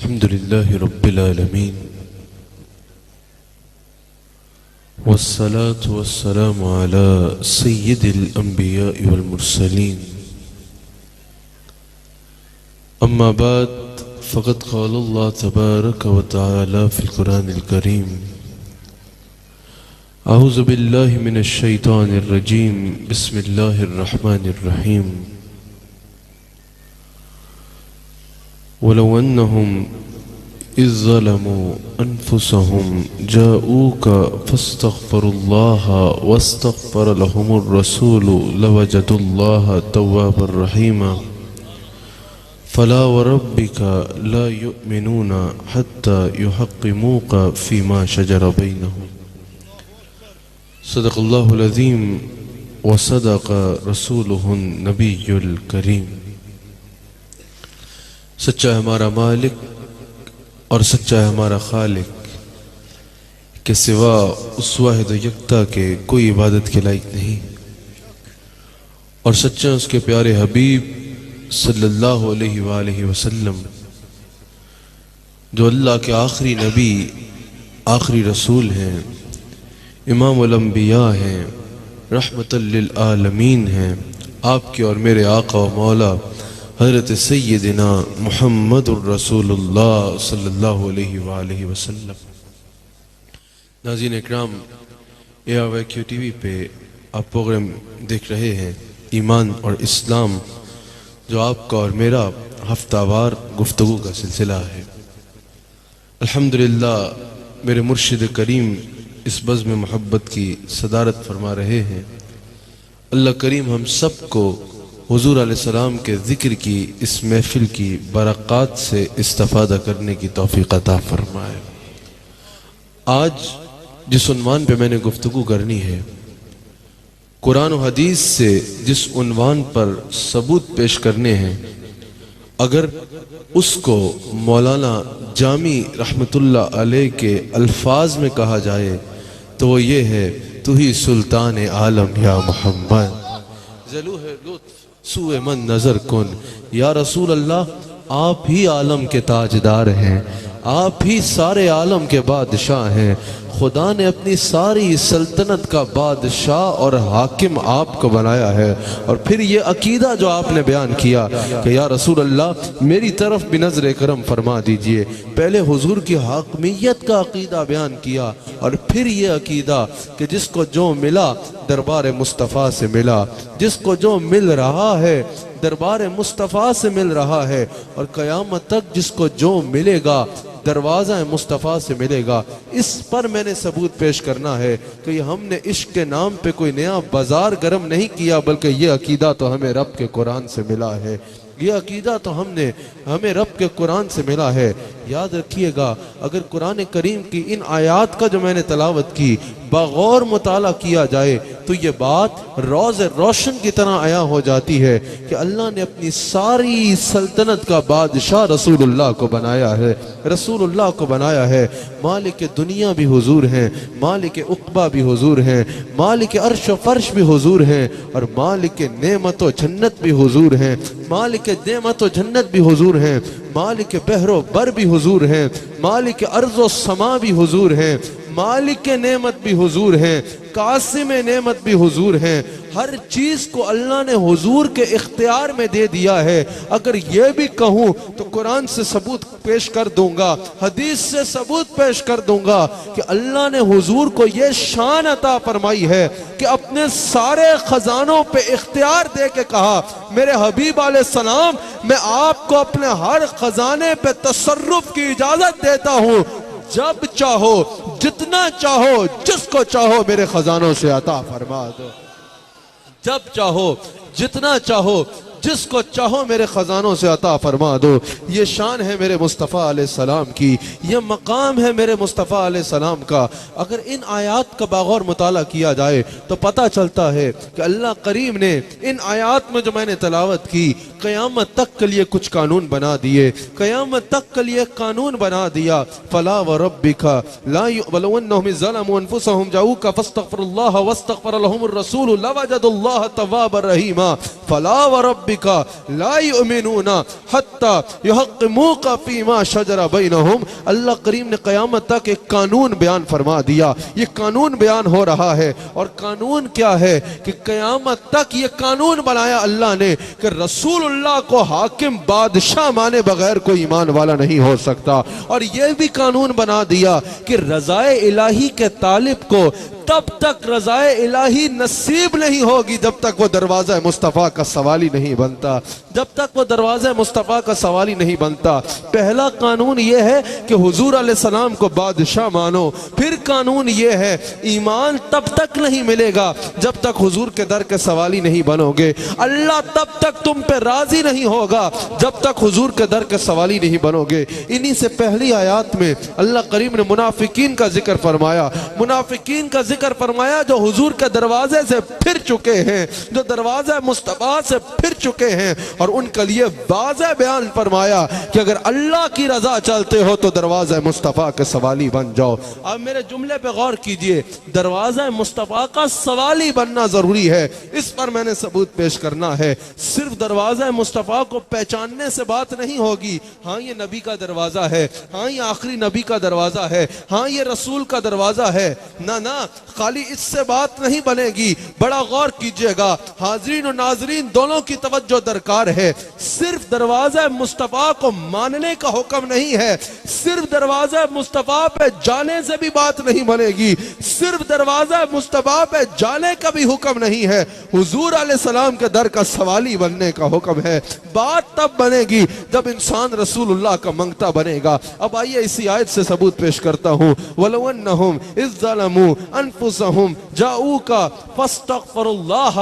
अल्हम्दुलिल्लाहि रब्बिल आलमीन वस्सलातु वस्सलामु अला सय्यिदिल अंबिया'i वल मुरसलीन अम्मा बाद फ़क़द क़ालल्लाहु तबारक व तआला फ़िल क़ुरानिल करीम अऊज़ु बिल्लाहि मिनश शैतानिर रजीम बिस्मिल्लाहिर रहमानिर रहीम वलौ अन्नहुम इज़ ज़लमू अनफुसहुम जाऊका फस्तग़फ़िरुल्लाह वस्तग़फ़र लहुमुर रसूल लवजदुल्लाह तव्वाबर रहीमा फला वरब्बिका ला युमिनूना हत्ता युहक्किमूका फ़ीमा शजर बैनहुम सदक़ल्लाहुल अज़ीम व सदक़ रसूलुहुन नबियुल करीम। सच्चा है हमारा मालिक और सच्चा है हमारा खालिक के सिवा उस वाहिद यकता के कोई इबादत के लायक नहीं, और सच्चा उसके प्यारे हबीब सल्लल्लाहु अलैहि वसल्लम जो अल्लाह के आखिरी नबी आखिरी रसूल हैं, इमामुल अंबिया हैं, रहमतल लिल आलमीन हैं, आपके और मेरे आका व मौला हज़रत सय्यदिना मुहम्मदुर रसूलुल्लाह सल्लल्लाहु अलैहि वसल्लम। नाज़रीन इकराम, ARYQ TV पे आप प्रोग्राम देख रहे हैं ईमान और इस्लाम, जो आपका और मेरा हफ्तावार गुफ्तगू का सिलसिला है। अल्हम्दुलिल्लाह मेरे मुर्शिद करीम इस बज़्म मोहब्बत की सदारत फरमा रहे हैं। अल्लाह करीम हम सब को हुज़ूर अलैहिस्सलाम के ज़िक्र की इस महफिल की बरक़ात से इस्तिफ़ादा करने की तौफ़ीक़ अता फरमाए। आज जिस उन्वान पे मैंने गुफ्तगू करनी है, कुरान और हदीस से जिस उन्वान पर सबूत पेश करने हैं, अगर उसको मौलाना जामी रहमतुल्लाह अलैह के अल्फाज में कहा जाए तो वो ये है, तू ही सुल्तान आलम या मोहम्मद ज़लूह लुत्फ़ सूए मन नज़र कुन, या रसूल अल्लाह आप ही आलम के ताजदार हैं, आप ही सारे आलम के बादशाह हैं। खुदा ने अपनी सारी सल्तनत का बादशाह और हाकिम आपको बनाया है। और फिर ये अकीदा जो आपने बयान किया कि या रसूल अल्लाह मेरी तरफ भी नज़र करम फरमा दीजिए, पहले हुजूर की हाकमियत का अकीदा बयान किया और फिर ये अकीदा कि जिसको जो मिला दरबार मुस्तफ़ा से मिला, जिसको जो मिल रहा है दरबार मुस्तफ़ा से मिल रहा है, और क़यामत तक जिसको जो मिलेगा दरवाज़ा मुस्तफ़ा से मिलेगा। इस पर मैंने सबूत पेश करना है कि हमने इश्क के नाम पे कोई नया बाजार गर्म नहीं किया, बल्कि ये अकीदा तो हमें रब के कुरान से मिला है, ये अकीदा तो हमें रब के कुरान से मिला है। याद रखिएगा, अगर कुरान करीम की इन आयात का जो मैंने तलावत की बगौर मुताला किया जाए तो ये बात रोज़ रोशन की तरह आया हो जाती है कि अल्लाह ने अपनी सारी सल्तनत का बादशाह रसूलुल्लाह को बनाया है, रसूलुल्लाह को बनाया है। मालिक दुनिया भी हुजूर हैं, मालिक उक़बा भी हुजूर हैं, मालिक अर्श व फर्श भी हुजूर हैं, और मालिक नेमत व जन्नत भी हुजूर हैं, मालिक नेमत व जन्नत भी हुजूर हैं, मालिक बहरो बर भी हुजूर हैं, मालिक अर्ज़ व समा भी हुजूर हैं, मालिक नेमत भी हुजूर हैं, कासिम नेमत भी हुजूर हैं। हर चीज को अल्लाह ने हुजूर के इख्तियार में दे दिया है। अगर ये भी कहूँ तो कुरान से सबूत पेश कर दूंगा, हदीस से सबूत पेश कर दूंगा कि अल्लाह ने हुजूर को ये शान अता फरमाई है कि अपने सारे खजानों पे इख्तियार दे के कहा, मेरे हबीब अलैहिस्सलाम मैं आपको अपने हर खजाने पे तसर्रुफ की इजाजत देता हूँ, जब चाहो जितना चाहो जिसको चाहो मेरे खजानों से अता फरमा दो, जब चाहो जितना चाहो जिसको चाहो मेरे खजानों से अता फरमा दो। ये शान है मेरे मुस्तफ़ा अलैहिस्सलाम की, ये मकाम है मेरे मुस्तफ़ा अलैहिस्सलाम का। अगर इन आयात का बगौर मुताला किया जाए तो पता चलता है कि अल्लाह करीम ने इन आयात में जो मैंने तलावत की क़यामत तक के लिए कुछ कानून बना दिए, क़यामत तक के लिए कानून बना दिया। फला व रब्बिका ला युबलवन्नहुम ज़लमू अनफुसहुम जाऊका फस्तग़फिरुल्लाह वस्तग़फ़र लहुमुर रसूल लवजदुल्लाह तव्वाबर रहीमा। फला व रब्बिका ला युमिनूना हत्ता युहक्किमूका फीमा शजरा बैनहुम। अल्लाह करीम ने क़यामत तक एक कानून बयान फरमा दिया। ये कानून बयान हो रहा है, और कानून क्या है कि क़यामत तक ये कानून बनाया अल्लाह ने कि रसूलुल्लाह को हाकिम बादशाह माने बगैर कोई ईमान वाला नहीं हो सकता। और ये भी कानून बना दिया कि रज़ाए इलाही के तालिब को तब तक रज़ाए इलाही नसीब नहीं होगी जब तक वो दरवाज़ा मुस्तफ़ा का सवाली नहीं बनता, जब तक वो दरवाज़ा मुस्तफ़ा का सवाली नहीं बनता। पहला कानून ये है कि हुजूर अलैहिस्सलाम को बादशाह मानो। फिर कानून ये है ईमान तब तक नहीं मिलेगा जब तक हुजूर के दर के सवाली नहीं बनोगे। अल्लाह तब तक तुम पे राजी नहीं होगा जब तक हुजूर के दर के सवाली नहीं बनोगे। इन्हीं से पहली आयत में अल्लाह करीम ने मुनाफिकीन का जिक्र फरमाया। मुनाफिकीन का जिक्र फरमाया जो हुजूर के दरवाजे से फिर चुके हैं, जो दरवाजा मुस्तफा से फिर चुके हैं, और उनके लिए वाज़ेह बयान फरमाया कि अगर अल्लाह की रजा चलते हो तो दरवाजा मुस्तफा के सवाली बन जाओ। अब मेरे जुमले पे गौर कीजिए, दरवाजा मुस्तफा का सवाली बनना जरूरी है। इस पर मैंने सबूत पेश करना है। सिर्फ दरवाजा मुस्तफा को पहचानने से बात नहीं होगी। हाँ ये नबी का दरवाजा है, हाँ ये आखिरी नबी का दरवाजा है, हाँ ये रसूल का दरवाजा है, ना ना, खाली इससे बात नहीं बनेगी। बड़ा गौर कीजिएगा, हाजरीन और नाजरीन दोनों की तवज्जो दरकार है। सिर्फ दरवाजा मुस्तफा को मानने का हुक्म नहीं है, सिर्फ दरवाजा मुस्तफा पे जाने से भी बात नहीं बनेगी, सिर्फ दरवाजा मुस्तफा पे जाने का भी हुक्म नहीं है, हुजूर अलैहिस्सलाम के दर का सवाली बनने का हुक्म है। बात तब बनेगी जब इंसान रसूलुल्लाह का मंगता बनेगा। अब आइए इसी आयत से सबूत पेश करता हूँ। वलवन्नहुम इज़ ज़लमू अनफुसहुम जाऊका फस्तगफिरुल्लाह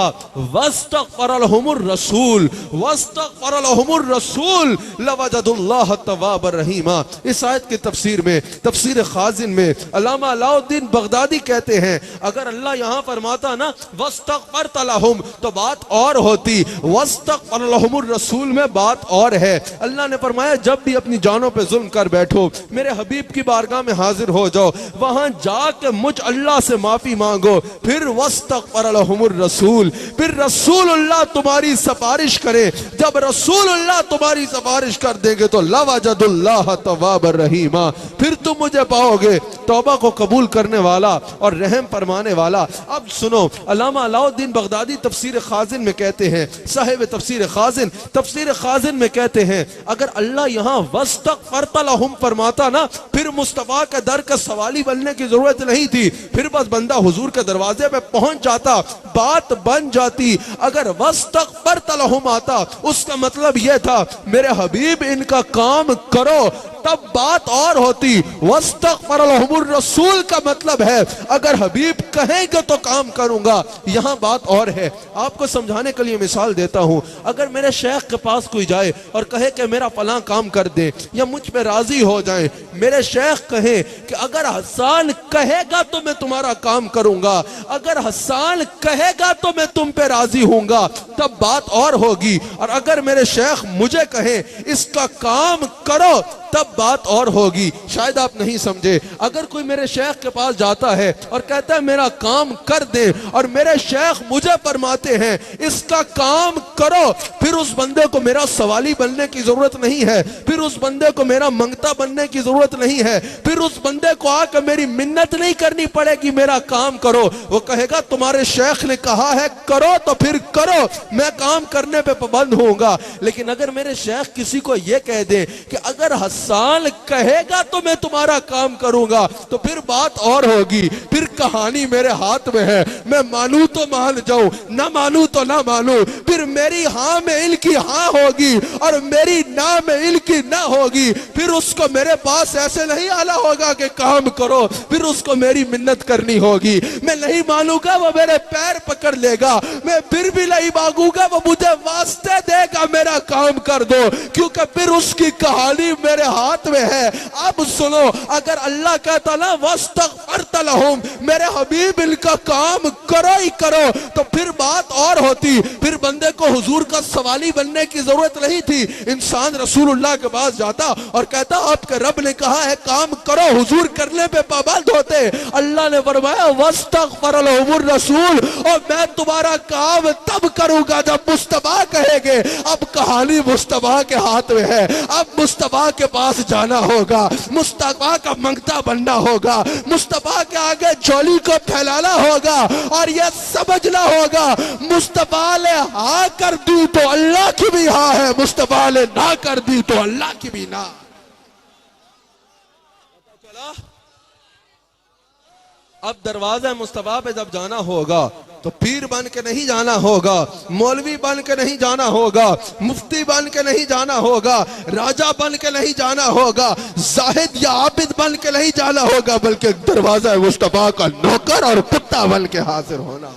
वस्तगफरलहुमुर रसूल वस्तगफरलहुमुर रसूल लवजदुल्लाह तव्वाबर रहीमा। इस आयत की तफसीर में, तफसीर खाजिन में अल्लामा अलाउद्दीन बगदादी कहते हैं, अगर अल्लाह यहाँ फरमाता ना वस्तगफरत लहुम तो बात और होती, वस्तगफरलहुमुर रसूल में बात और है। अल्लाह ने फरमाया जब भी अपनी जानों पे जुल्म कर बैठो, मेरे हबीब की बारगाह में हाजिर हो जाओ, वहां जाके मुझ अल्लाह से माफी मांगो, फिर वस्तगफरलहुमुर रसूल, फिर रसूलुल्लाह तुम्हारी सिफारिश करे। जब रसूलुल्लाह तुम्हारी सिफारिश कर देंगे तो लवजदुल्लाह तव्वाबर रहीमा, फिर तुम मुझे पाओगे तौबा को कबूल करने वाला और रहम फरमाने वाला। अब सुनो, अल्लामा अलाउद्दीन बगदादी तफसीर खाजिन में कहते हैं, साहिब तफसीर खाजिन में कहते हैं, अगर अल्लाह यहाँ वस्तगफरत लहुम फरमाता ना, फिर मुस्तफा के दर का सवाली बनने की जरूरत नहीं थी, फिर बस बंदा हुजूर के दरवाजे पे पहुंच जाता, बात बन जाती। अगर वस्तगफरत लहुम आता, उसका मतलब यह था मेरे हबीब इनका काम करो, तब बात और होती। वस्तगफरलहुमुर रसूल का मतलब है अगर हबीब कहेंगे तो काम करूंगा, यहां बात और है। आपको समझाने के लिए मिसाल देता हूं, अगर मेरे शेख के पास कोई जाए और कहे कि मेरा फलां काम कर दे या मुझ पे राजी हो जाए, मेरे शेख कहे कि अगर हसन कहेगा तो मैं तुम्हारा काम करूंगा, अगर हसन कहेगा तो मैं तुम पे राजी हूंगा, तब बात और होगी। और अगर मेरे शेख मुझे कहे इसका काम करो, तब बात और होगी। शायद आप नहीं समझे, अगर कोई मेरे शेख के पास जाता है और कहता है मेरा काम कर दे, और मेरे शेख मुझे फरमाते हैं इसका काम करो, फिर उस बंदे को मेरा सवाली बनने की जरूरत नहीं है, फिर उस बंदे को मेरा मंगता बनने की जरूरत नहीं है, फिर उस बंदे को आकर मेरी मिन्नत नहीं करनी पड़ेगी मेरा काम करो। वो कहेगा तुम्हारे शेख ने कहा है करो तो फिर करो, मैं काम करने पे पाबंद होऊंगा। लेकिन अगर मेरे शेख किसी को यह कह दे कि अगर हसन कहेगा तो मैं तुम्हारा काम करूंगा, तो फिर बात और होगी, फिर कहानी मेरे हाथ में है, मैं मानू तो मान जाऊं, ना मानू तो ना मानू, फिर मेरी हाँ में इनकी हाँ होगी और मेरी ना में इनकी ना होगी। फिर उसको मेरे पास ऐसे नहीं आना होगा कि काम करो, फिर उसको मेरी मिन्नत करनी होगी। मैं नहीं मानूंगा, वो मेरे पैर पकड़ लेगा, मैं फिर भी नहीं मांगूंगा, वो मुझे वास्ते देगा मेरा काम कर दो, क्योंकि फिर उसकी कहानी मेरे हाथ में है। अब सुनो, अगर अल्लाह कहता ना वस्तगफरत लहुम, मेरे हबीब इनका काम करो ही करो, तो फिर बात और होती, फिर बंदे को हुजूर का सवाली बनने की जरूरत नहीं थी। इंसान रसूलुल्लाह के पास जाता और कहता आपके रब ने कहा है काम करो, हुजूर करने पे पाबंद होते। अल्लाह ने फरमाया वस्तगफर लहुमुर रसूल, और मैं तुम्हारा काम तब करूंगा जब मुस्तफा कहेंगे। अब कहानी मुस्तफा के हाथ में है। अब मुस्तफा के पास जाना होगा, मुस्तफा का मंगता बनना होगा, मुस्तफा के आगे झोली को फैलाना होगा और यह समझना होगा मुस्तफा ने हाँ कर दी तो अल्लाह की भी हाँ है, मुस्तफा ने ना कर दी तो अल्लाह की भी ना। चला अब दरवाजा मुस्तफा पे जब जाना होगा तो पीर बन के नहीं जाना होगा, मौलवी बन के नहीं जाना होगा, मुफ्ती बन के नहीं जाना होगा, राजा बन के नहीं जाना होगा, जाहिद या आबिद बन के नहीं जाना होगा, बल्कि दरवाजा मुस्तफा का नौकर और कुत्ता बन के हाजिर होना।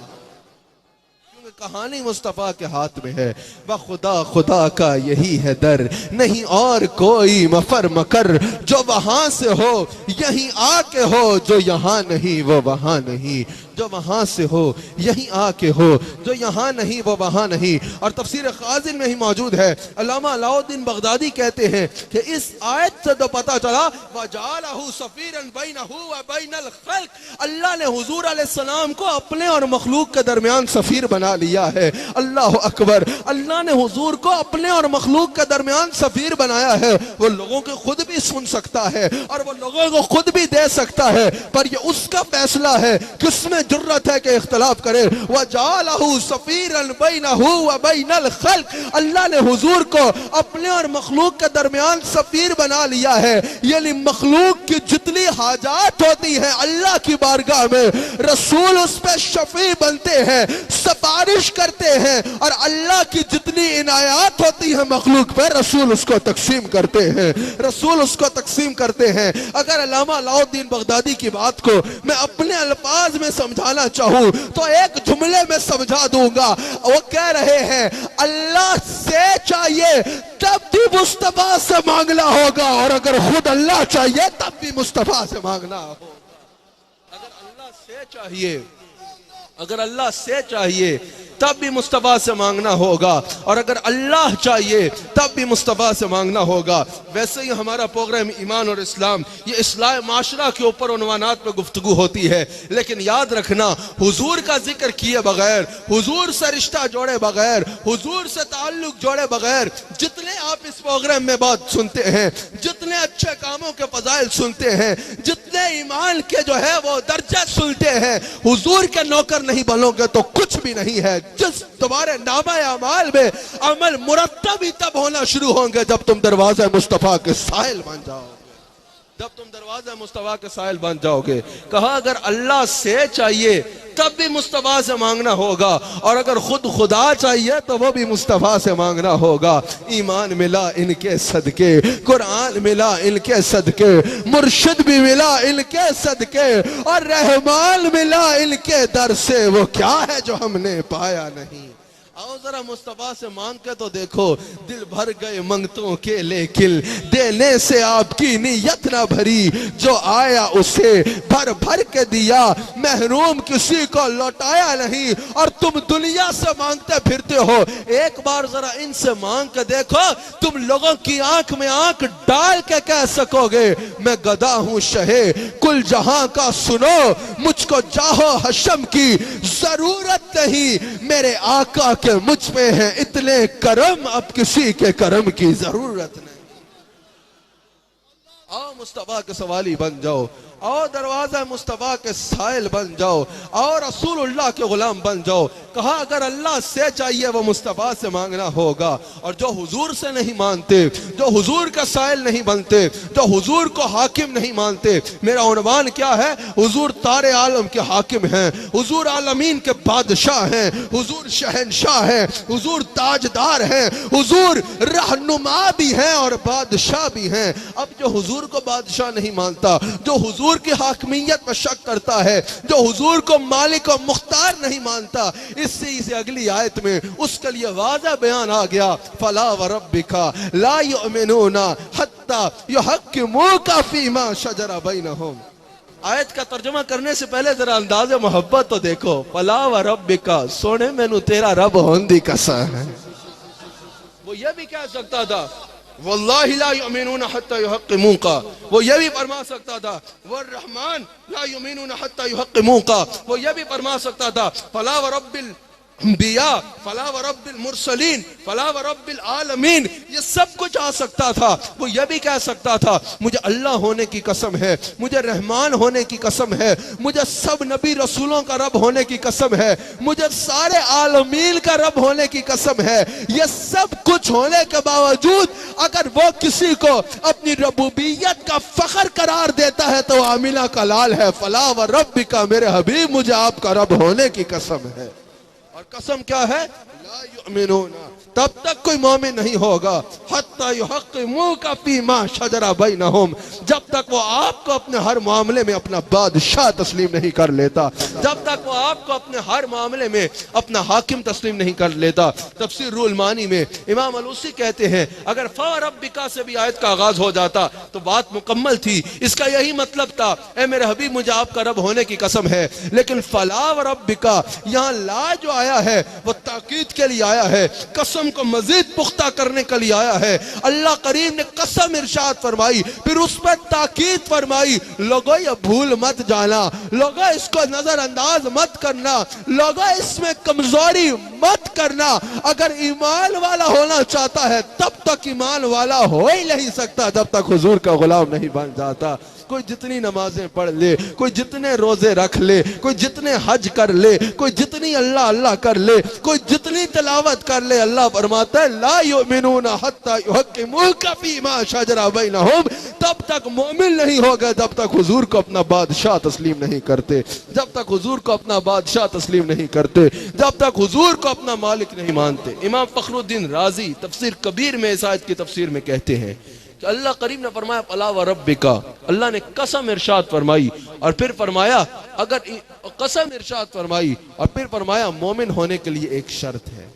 कहानी मुस्तफा के हाथ में है। वह खुदा खुदा का यही है दर, नहीं और कोई मफर मकर, जो वहां से हो यहीं आके हो, जो यहाँ नहीं वो वहां नहीं, जो वहां से हो यहीं आके हो, जो यहाँ नहीं वो वहां नहीं। और तफसीर खाजिन में ही मौजूद है। अल्लामा अलाउद्दीन बगदादी कहते हैं कि इस आयत से तो पता चला वजालहु सफीरन बैनहु व बैनल खल्क, अल्लाह ने हुजूर अलैहिस्सलाम को अपने और मखलूक के दरमियान सफीर बना लिया है। अल्लाह अकबर, अल्लाह ने हुजूर को अपने और मखलूक के दरमियान सफीर बनाया है। वो लोगों को खुद भी सुन सकता है और वो लोगों को खुद भी दे सकता है, पर ये उसका फैसला है किसमें जुर्रत है कि इख्तलाफ करे। वजालहु सफीरन बैनहु व बैनल खल्क, अल्लाह ने हुजूर को अपने और मखलूक के दरमियान सफीर बना लिया है। यानी मखलूक की जितनी हाजात होती है अल्लाह की बारगाह में, रसूल उस पर शफी बनते हैं, सिफारिश करते हैं, और अल्लाह की जितनी इनायात होती है मखलूक पर रसूल उसको तकसीम करते हैं, रसूल उसको तकसीम करते हैं। अगर अल्लामा अलाउद्दीन बगदादी की बात को मैं अपने अल्फाज में समझाना चाहूं तो एक जुमले में समझा दूंगा। वो कह रहे हैं अल्लाह से चाहिए तब भी मुस्तफा से मांगना होगा, और अगर खुद अल्लाह चाहिए तब भी मुस्तफा से मांगना होगा। अगर अल्लाह से चाहिए, अगर अल्लाह से चाहिए तब भी मुस्तफा से मांगना होगा, और अगर अल्लाह चाहिए तब भी मुस्तफा से मांगना होगा। वैसे ही हमारा प्रोग्राम ईमान और इस्लाम ये इस्लाह माशरा के ऊपर उन्वानात पे गुफ्तगू होती है, लेकिन याद रखना हुजूर का जिक्र किए बगैर, हुजूर से रिश्ता जोड़े बगैर, हुजूर से ताल्लुक जोड़े बगैर जितने आप इस प्रोग्राम में बात सुनते हैं, जितने अच्छे कामों के फजाइल सुनते हैं, जितने ईमान के जो है वो दर्जे सुनते हैं, हुजूर के नौकर नहीं बनोगे तो कुछ भी नहीं है। जिस तुम्हारे नामा अमाल में अमल मुरत्तब ही तब होना शुरू होंगे जब तुम दरवाजा मुस्तफा के साइल बन जाओगे, जब तुम दरवाजा मुस्तफा के साइल बन जाओगे। कहा अगर अल्लाह से चाहिए तब भी मुस्तफा से मांगना होगा, और अगर खुद खुदा चाहिए तो वो भी मुस्तफा से मांगना होगा। ईमान मिला इनके सदके, कुरान मिला इनके सदके, मुर्शिद भी मिला इनके सदके, और रहमान मिला इनके दर से। वो क्या है जो हमने पाया नहीं। आओ जरा मुस्तफा से मांग के तो देखो, दिल भर गए मंगतों के लेकिन देने से आपकी नीयत ना भरी, जो आया उसे भर भर के दिया, महरूम किसी को लौटाया नहीं। और तुम दुनिया से मांगते फिरते हो, एक बार जरा इनसे मांग के देखो, तुम लोगों की आंख में आंख डाल के कह सकोगे मैं गदा हूं शहे कुल जहां का, सुनो मुझको जाहो हशम की जरूरत नहीं, मेरे आका के मुझ पे है इतने करम, अब किसी के करम की जरूरत नहीं। आओ मुस्तफा के सवाली बन जाओ, और दरवाजा मुस्तफा के साइल बन जाओ, और रसूलुल्लाह के गुलाम बन जाओ। कहा अगर अल्लाह से चाहिए वो मुस्तफा से मांगना होगा, और जो हुजूर से नहीं मानते, जो हुजूर का साइल नहीं बनते, जो हुजूर को हाकिम नहीं मानते, मेरा उन्वान क्या है, हुजूर तारे आलम के हाकिम हैं, हुजूर आलमीन के बादशाह हैं, हुजूर शहनशाह हैं, हुजूर ताजदार हैं, हुजूर रहनुमा भी हैं और बादशाह भी हैं। अब जो हुजूर को बादशाह नहीं मानता, जो हुजूर की हाकमियत पर शक करता है, जो हुजूर को मालिक और मुख्तार नहीं मानता, इससे इसे अगली आयत में उसके लिए वाज़ा बयान आ गया, फला व रब्बिका ला युमिनूना हत्ता युहक्किमूका फीमा शजरा बैनहुम। आयत का तर्जुमा करने से पहले जरा अंदाज़े मोहब्बत तो देखो, फला व रब्बिका, सोने मैनू तेरा रब होने दी कसम है। वो ये भी कह सकता था वल्लाहि ला युमिनूना हत्ता युहक्किमूका, वो ये भी फरमा सकता था वर्रहमान ला युमिनूना हत्ता युहक्किमूका, वो ये भी फरमा सकता था फला व रब्बिल अंबिया फला व रब्बिल मुरसलीन फला व रब्बिल आलमीन, ये सब कुछ आ सकता था। वो ये भी कह सकता था मुझे अल्लाह होने की कसम है, मुझे रहमान होने की कसम है, मुझे सब नबी रसूलों का रब होने की कसम है, मुझे सारे आलमीन का रब होने की कसम है। ये सब कुछ होने के बावजूद अगर वो किसी को अपनी रबूबियत का फख्र करार देता है तो आमिना का लाल है। फला व रब्बिका, मेरे हबीब मुझे आपका रब होने की कसम है। और कसम क्या है? ला युमिनूना, तब तक कोई मोमिन नहीं होगा हत्ता युहक्किमूका फीमा शजरा बैनहुम, जब तक वो आपको अपने हर मामले में अपना बादशाह तस्लीम नहीं कर लेता, जब तक वो आपको अपने हर मामले में अपना हाकिम तस्लीम नहीं कर लेता। तफसीर रूहुल मानी में इमाम अलूसी कहते हैं अगर फ़ा रब्बिका से भी आयत का आगाज हो जाता तो बात मुकम्मल थी। इसका यही मतलब था ए मेरे हबीब मुझे आपका रब होने की कसम है। लेकिन फला व रब्बिका, यहाँ ला जो आया है वो ताकीद के लिए आया है, कसम को मजीद पुख्ता करने के लिए आया है। अल्लाह करीम ने कसम इरशाद फरमाई, फिर उस पर ताकीद फरमाई लोगों ये भूल मत जाना, लोगों इसको नजरअंदाज मत करना, लोगों इसमें कमजोरी मत करना। अगर ईमान वाला होना चाहता है तब तक ईमान वाला हो ही नहीं सकता जब तक हुजूर का गुलाम नहीं बन जाता। कोई जितनी नमाजें पढ़ ले, कोई जितने रोजे रख ले, कोई जितने हज कर ले, कोई जितनी अल्लाह अल्लाह कर ले, कोई जितनी तिलावत कर ले, अल्लाह फरमाता है ला युमिनूना हत्ता युहक्किमूका फीमा शजरा बैनहुम, तब तक मोमिन नहीं होगा जब तक हुजूर को अपना बादशाह तस्लीम नहीं करते, जब तक हुजूर को अपना बादशाह तस्लीम नहीं करते, जब तक हुजूर को अपना मालिक नहीं मानते। इमाम फखरुद्दीन राजी तफसीर कबीर में इस आयत की तफसीर में कहते हैं कि अल्लाह करीम ने फरमाया फला व रब्बिका, अल्लाह ने कसम इरशाद फरमाई और फिर फरमाया अगर कसम इरशाद फरमाई और फिर फरमाया मोमिन होने के लिए एक शर्त है,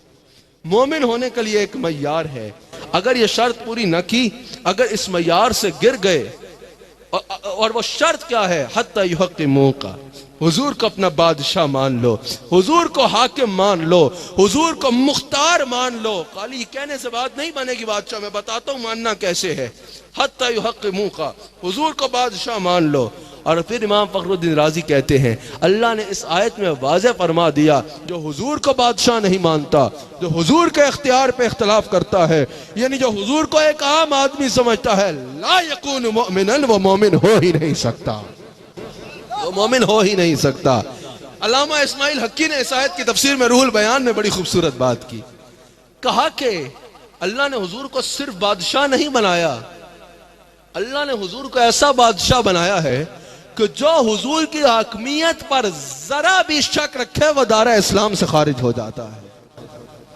मोमिन होने के लिए एक मय्यार है। अगर ये शर्त पूरी न की, अगर इस मय्यार से गिर गए, और वो शर्त क्या है? हत्ता युहक्किमूका, हुजूर को अपना बादशाह मान लो, हुजूर को हाकिम मान लो, हुजूर को मुख्तार मान लो। खाली कहने से बात नहीं बनेगी बादशाह, मैं बताता हूँ मानना कैसे है। हत्ता युहक्किमूका, हुजूर को बादशाह मान लो। और फिर इमाम फखरुद्दीन राजी कहते हैं अल्लाह ने इस आयत में वाज़ेह फरमा दिया जो हुजूर को बादशाह नहीं मानता, जो हुजूर के इख्तियार पे इख्तिलाफ करता है, यानी जो हुजूर को एक आम आदमी समझता है, ला यकून मुमिनन, वो मोमिन हो ही नहीं सकता, वो मोमिन हो ही नहीं सकता। अल्लामा इस्माइल हक्की ने इस आयत की तफसीर में रूहुल बयान में बड़ी खूबसूरत बात की, कहा कि अल्लाह ने हुजूर को सिर्फ बादशाह नहीं बनाया, अल्लाह ने हुजूर को ऐसा बादशाह बनाया है कि जो हुजूर की हाकमियत पर जरा भी शक रखे वो दारा इस्लाम से खारिज हो जाता है।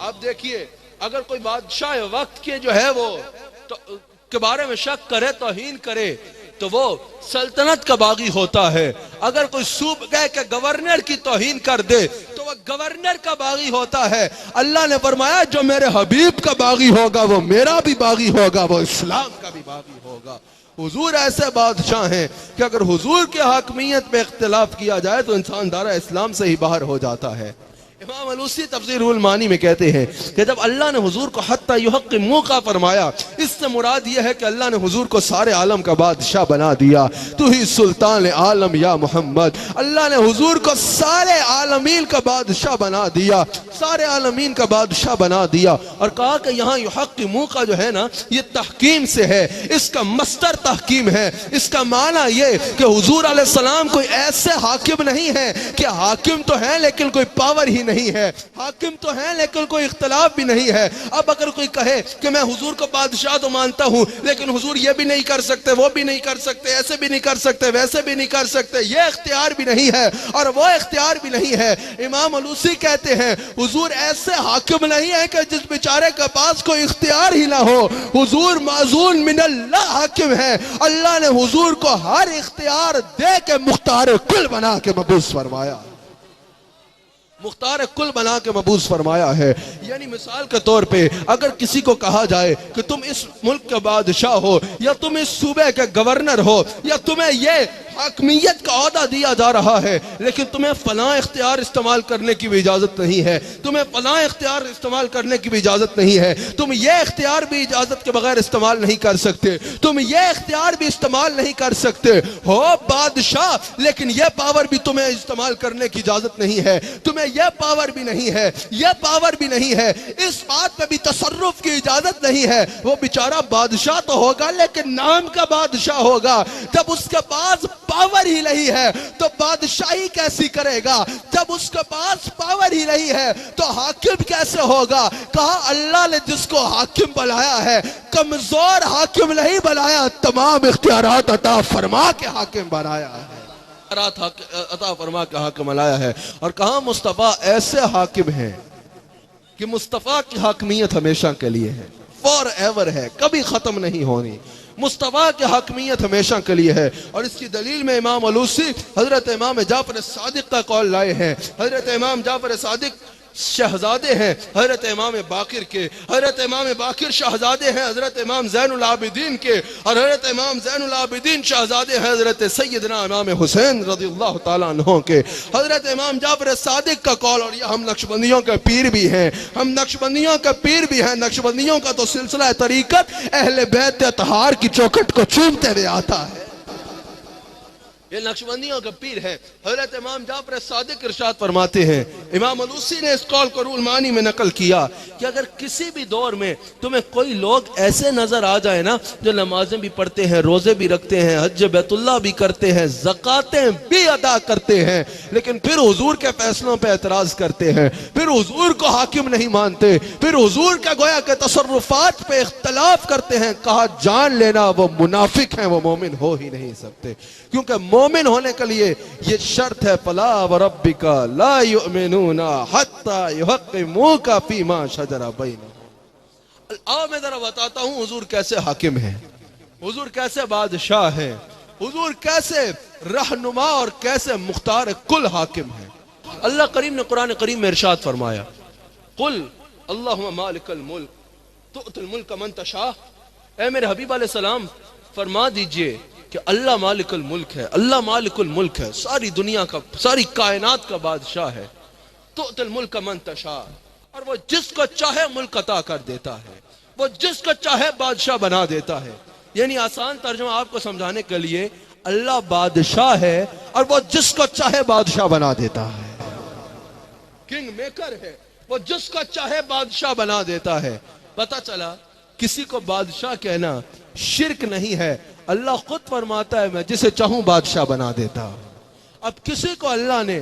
आप देखिए अगर कोई बादशाह वक्त के जो है वो तो के बारे में शक करे, तौहीन करे, तो वो सल्तनत का बागी होता है। अगर कोई सूबे के गवर्नर की तौहीन कर दे तो वह गवर्नर का बागी होता है। अल्लाह ने फरमाया जो मेरे हबीब का बागी होगा वो मेरा भी बागी होगा, वो इस्लाम का भी बागी होगा। हुजूर ऐसे बादशाह हैं कि अगर हुजूर के हाकमियत में इख्तिलाफ किया जाए तो इंसान दारा इस्लाम से ही बाहर हो जाता है। इमाम अलूसी तफसीर रूहुल मानी में कहते हैं कि जब अल्लाह ने हुजूर को हत्ता युहक्किमूका फरमाया, इससे मुराद यह है कि अल्लाह ने हुजूर को सारे आलम का बादशाह बना दिया। तू ही सुल्तान आलम या मोहम्मद, अल्लाह ने हुजूर को सारे आलमीन का बादशाह बना दिया, सारे आलमीन का बादशाह बना दिया। और कहा कि यहाँ युहक्किमूका जो है ना, ये तहकीम से है, इसका मस्तर तहकीम है। इसका माना ये कि हुजूर अलैहिस्सलाम कोई ऐसे हाकिम नहीं है कि हाकिम तो है लेकिन कोई पावर ही नहीं है, हाकिम तो है लेकिन कोई इख्तिलाफ भी नहीं है। अब अगर कोई कहे कि मैं हुजूर को बादशाह तो मानता हूं लेकिन हुजूर ये भी नहीं कर सकते, वो भी नहीं कर सकते, ऐसे भी नहीं कर सकते, वैसे भी नहीं कर सकते, ये इख्तियार भी नहीं है और वो इख्तियार भी नहीं है, इमाम अलूसी कहते हैं हुजूर ऐसे हाकिम नहीं है कि जिस बेचारे के पास कोई इख्तियार ही ना हो। हुजूर माज़ून मिनल्लाह हाकिम है। अल्लाह ने हुजूर को हर इख्तियार दे के मुख्तार कुल बना के मबूस फरमाया, मुख्तार कुल बना के मबूस फरमाया है। यानी मिसाल के तौर पे अगर किसी को कहा जाए कि तुम इस मुल्क के बादशाह हो या तुम इस सूबे के गवर्नर हो या तुम्हें ये हाकमियत का औहदा दिया जा रहा है, लेकिन तुम्हें फलां इख्तियार इस्तेमाल करने की भी इजाजत नहीं है, तुम्हें फलां इख्तियार इस्तेमाल करने की भी इजाजत नहीं है, तुम ये इख्तियार भी इजाजत के बगैर इस्तेमाल नहीं कर सकते, तुम ये इख्तियार भी इस्तेमाल नहीं कर सकते हो बादशाह, लेकिन यह पावर भी तुम्हें इस्तेमाल करने की इजाजत नहीं है, तुम्हें यह पावर भी नहीं है, यह पावर भी नहीं है, इस बात पे भी तसर्रुफ की इजाजत नहीं है। वो बेचारा बादशाह तो होगा लेकिन नाम का बादशाह होगा। जब उसके पास पावर ही नहीं है तो बादशाही कैसी करेगा? जब उसके पास पावर ही नहीं है तो हाकिम कैसे होगा? कहा अल्लाह ने जिसको हाकिम बनाया है कमजोर हाकिम नहीं बनाया, तमाम इख्तियारात अता फरमा के हाकिम बनाया है, अता फरमा के हाकिम बनाया है। और कहा मुस्तफा ऐसे हाकिम हैं कि मुस्तफा की हाकमियत हमेशा के लिए है, फॉर एवर है, कभी खत्म नहीं होनी। मुस्तफा की हाकमियत हमेशा के लिए है। और इसकी दलील में इमाम अलूसी हजरत इमाम जाफर सादिक का कौल लाए हैं। हजरत इमाम जाफर सादिक शहजादे हैं हजरत इमाम बाकिर के, हजरत इमाम बाकिर शहजादे हैं हजरत इमाम ज़ैनुल आबिदीन के, और हजरत इमाम ज़ैनुल आबिदीन शहजादे हैं हजरत सैयदना इमाम हुसैन रज़ियल्लाहु ताला अन्हु के। हजरत इमाम जाफर सादिक का कौल, और ये हम नक्शबंदियों के पीर भी हैं, हम नक्शबंदियों के पीर भी हैं। नक्शबंदियों का तो सिलसिला तरीकत अहले बैत अतहार की चौखट को चूमते हुए आता है, ये नक्शबंदियों का पीर है। हजरत इमाम जाफर सादिक इरशाद फरमाते हैं, इमाम अलूसी ने इस कौल को रूल मानी में नकल किया कि अगर किसी भी दौर में तुम्हें कोई लोग ऐसे नजर आ जाए ना जो नमाजें भी पढ़ते हैं, रोजे भी रखते हैं, हज बैतुल्लाह भी करते हैं, ज़कातें भी अदा करते हैं, लेकिन फिर हुजूर के फैसलों पर एतराज करते हैं, फिर हुजूर को हाकिम नहीं मानते, फिर हुजूर के गोया के तसर्रुफात पे इख्तलाफ करते हैं, कहा जान लेना वो मुनाफिक हैं, वो मोमिन हो ही नहीं सकते। क्योंकि मोमिन होने के लिए ये शर्त है, फला व रब्बिका ला युमिनूना हत्ता युहक्किमूका फीमा शजरा बैनहुम। आओ मैं जरा बताता हूं हुजूर कैसे हाकिम है, हुजूर कैसे बादशाह है, हुजूर कैसे रहनुमा और कैसे मुख्तार कुल हाकिम है। अल्लाह करीम ने कुरान करीम में इरशाद फरमाया, कुल अल्लाहुम्मा मालिकल मुल्क तुअतिल मुल्क मन तशा। ऐ मेरे हबीब अलैहि सलाम फरमा दीजिए कि अल्लाह मालिकुल मुल्क है, अल्लाह मालिकुल मुल्क है, सारी दुनिया का, सारी कायनात का बादशाह है। तुअतिल मुल्क मन तशा, और वो जिसको चाहे मुल्क अता कर देता है, वो जिसको चाहे बादशाह बना देता है। यानी आसान तर्जुमा आपको समझाने के लिए, अल्लाह बादशाह है और वो जिसको चाहे बादशाह बना देता है, किंग मेकर है, वो जिसको चाहे बादशाह बना देता है। पता चला किसी को बादशाह कहना शिर्क नहीं है। अल्लाह खुद फरमाता है मैं जिसे चाहूं बादशाह बना देता हूं। अब किसी को अल्लाह ने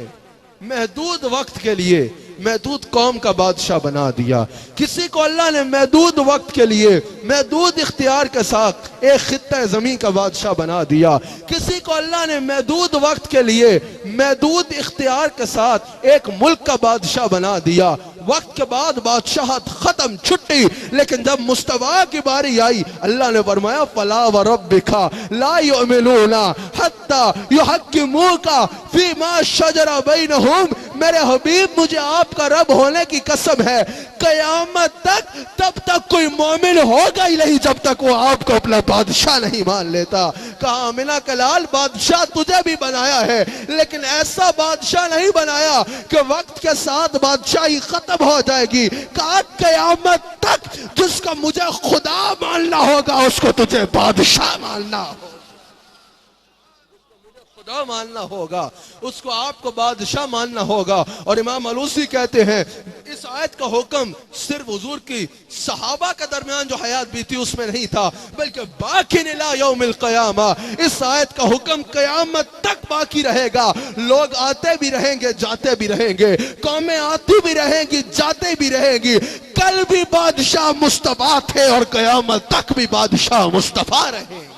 महदूद वक्त के लिए महदूद कौम का बादशाह बना दिया, किसी को अल्लाह ने महदूद वक्त के लिए महदूद इख्तियार के साथ एक खित्ता ज़मीन का बादशाह बना दिया, किसी को अल्लाह ने महदूद वक्त के लिए महदूद इख्तियार के साथ एक मुल्क का बादशाह बना दिया। वक्त के बाद बादशाहत खत्म, छुट्टी। लेकिन जब मुस्तफा की बारी आई, अल्लाह ने फरमाया फला व रब्बिका ला युमिनूना हत्ता युहक्किमूका फीमा शजरा बैनहुम। मेरे हबीब मुझे आपका रब होने की कसम है, कयामत तक तब तक कोई मोमिन होगा ही नहीं जब तक वो आपको अपना बादशाह नहीं मान लेता। कहा आमिना का लाल, बादशाह तुझे भी बनाया है, लेकिन ऐसा बादशाह नहीं बनाया कि वक्त के साथ बादशाही खत्म हो जाएगी। कहा कयामत तक जिसको मुझे खुदा मानना होगा उसको तुझे बादशाह मानना होगा, खुदा मानना होगा उसको आपको बादशाह मानना होगा। और इमाम अलूसी कहते हैं इस आयत का हुक्म सिर्फ हुजूर की सहाबा के दरमियान जो हयात बीती उसमें नहीं था, बल्कि बाकी इला यौमिल क़यामा, इस आयत का हुक्म कयामत तक बाकी रहेगा। लोग आते भी रहेंगे, जाते भी रहेंगे, कौमें आती भी रहेंगी, जाते भी रहेंगी। कल भी बादशाह मुस्तफा थे और कयामत तक भी बादशाह मुस्तफा रहेंगे,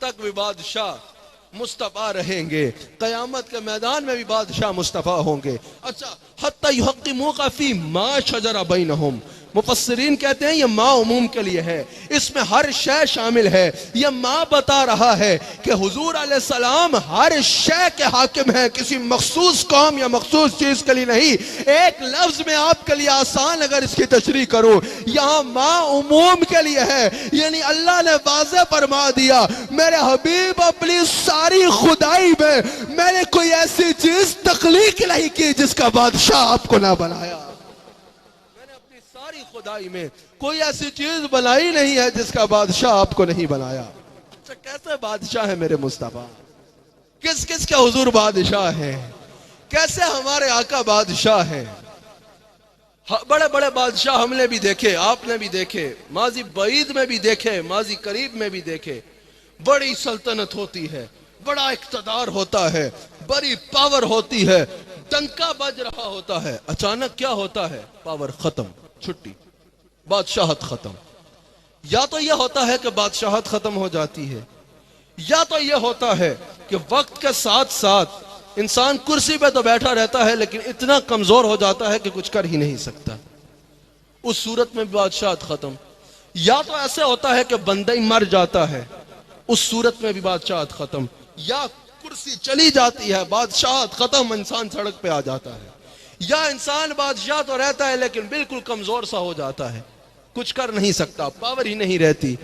तक भी बादशाह मुस्तफा रहेंगे, कयामत के मैदान में भी बादशाह मुस्तफा होंगे। अच्छा, हत्ता युहक्किमूका फी मा शजरा बैनहुम, मुफस्सिरीन कहते हैं ये माँ उमूम के लिए है, इसमें हर शय शामिल है। ये माँ बता रहा है कि हुजूर अलैहिस्सलाम हर शय के हाकिम हैं, किसी मखसूस कौम या मखसूस चीज के लिए नहीं। एक लफ्ज में आपके लिए आसान अगर इसकी तशरीह करूं, यहां माँ उमूम के लिए है, यानी अल्लाह ने वाज़ेह फरमा दिया मेरे हबीब अपनी सारी खुदाई में मैंने कोई ऐसी चीज तख्लीक नहीं की जिसका बादशाह आपको ना बनाया। सारी खुदाई में कोई ऐसी चीज बनाई नहीं है जिसका बादशाह आपको नहीं बनाया। अच्छा, कैसे बादशाह है मेरे मुस्तफा? किस किस के हुजूर बादशाह है? कैसे हमारे आका बादशाह है? बड़े बड़े बादशाह हमने भी देखे, आपने भी देखे, माजी बईद में भी देखे, माजी करीब में भी देखे। बड़ी सल्तनत होती है, बड़ा इक्तदार होता है, बड़ी पावर होती है, डंका बज रहा होता है, अचानक क्या होता है? पावर खत्म, छुट्टी, बादशाहत खत्म। या तो यह होता है कि बादशाहत खत्म हो जाती है, या तो यह होता है कि वक्त के साथ साथ इंसान कुर्सी पे तो बैठा रहता है लेकिन इतना कमजोर हो जाता है कि कुछ कर ही नहीं सकता, उस सूरत में बादशाहत खत्म। या तो ऐसे होता है कि बंदा ही मर जाता है, उस सूरत में भी बादशाहत खत्म। या कुर्सी चली जाती है, बादशाहत खत्म, इंसान सड़क पे आ जाता है। या इंसान बादशाह तो रहता है लेकिन बिल्कुल कमजोर सा हो जाता है, कुछ कर नहीं सकता, पावर ही नहीं रहती।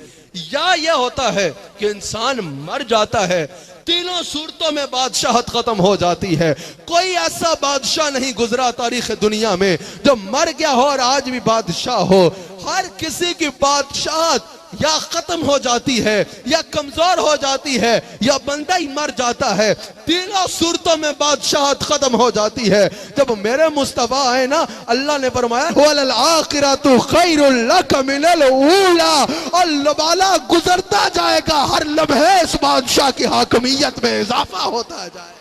या यह होता है कि इंसान मर जाता है। तीनों सूरतों में बादशाहत खत्म हो जाती है। कोई ऐसा बादशाह नहीं गुजरा तारीख दुनिया में जो मर गया हो और आज भी बादशाह हो। हर किसी की बादशाहत या खत्म हो जाती है, या कमजोर हो जाती है, या बंदा ही मर जाता है। तीनों सूरतों में बादशाहत खत्म हो जाती है। जब मेरे मुस्तफा है ना, अल्लाह ने फरमाया वल आखिरतु खैरुल लक मिनल ऊला, और लबाला गुजरता जाएगा, हर लम्हे इस बादशाह की हाकमियत में इजाफा होता जाए।